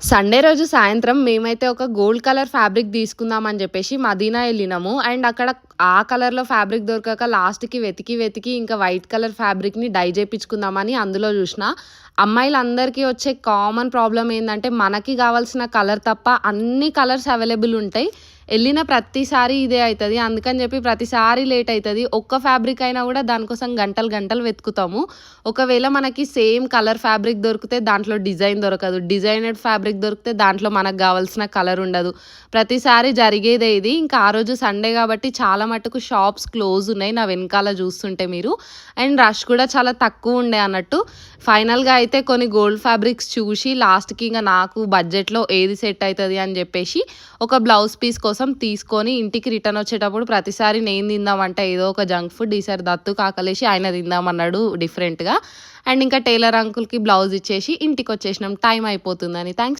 Sunday రోజు సాయంత్రం మేమైతే ఒక గోల్డ్ కలర్ ఫ్యాబ్రిక్ తీసుకుందామని చెప్పేసి మదీనా వెళ్ళినాము. అండ్ అక్కడ ఆ కలర్‌లో ఫ్యాబ్రిక్ దొరకక లాస్ట్‌కి వెతికి ఇంకా వైట్ కలర్ ఫ్యాబ్రిక్‌ని డై చేపించుకుందామని అందులో చూసిన. అమ్మాయిలందరికీ వచ్చే కామన్ ప్రాబ్లమ్ ఏందంటే మనకి కావాల్సిన కలర్ తప్ప అన్ని కలర్స్ అవైలబుల్ ఉంటాయి. ఎళ్ళిన ప్రతిసారి ఇదే అయితది. అందుకని చెప్పి ప్రతిసారి లేట్ అయితది. ఒక్క ఫ్యాబ్రిక్ అయినా కూడా దానికోసం గంటలు గంటలు వెతుకుతాము. ఒకవేళ మనకి సేమ్ కలర్ ఫ్యాబ్రిక్ దొరికితే దాంట్లో డిజైన్ దొరకదు. డిజైనర్డ్ ఫ్యాబ్రిక్ దొరికితే దాంట్లో మనకు గావాల్సిన కలర్ ఉండదు. ప్రతిసారి జరిగేదే ఇది. ఇంకా ఆ రోజు సండే కాబట్టి చాలా మటుకు షాప్స్ క్లోజ్ ఉన్నాయి. నా వెనకాల చూస్తుంటే మీరు. అండ్ రష్ కూడా చాలా తక్కువ ఉండే అన్నట్టు. ఫైనల్‌గా అయితే కొన్ని గోల్డ్ ఫ్యాబ్రిక్స్ చూసి లాస్ట్‌కి ఇంక నాకు బడ్జెట్‌లో ఏది సెట్ అయితది అని చెప్పేసి ఒక బ్లౌజ్ పీస్ కోసం తీసుకొని ఇంటికి రిటర్న్ వచ్చేటప్పుడు ప్రతిసారి నేను తిందామంటే ఏదో ఒక జంక్ ఫుడ్, ఈసారి దత్తుకి ఆకలేసి ఆయన తిందామన్నాడు డిఫరెంట్‌గా. అండ్ ఇంకా టైలర్ అంకుల్‌కి బ్లౌజ్ ఇచ్చేసి ఇంటికొచ్చేసినాం టైం అయిపోతుందని. థాంక్స్.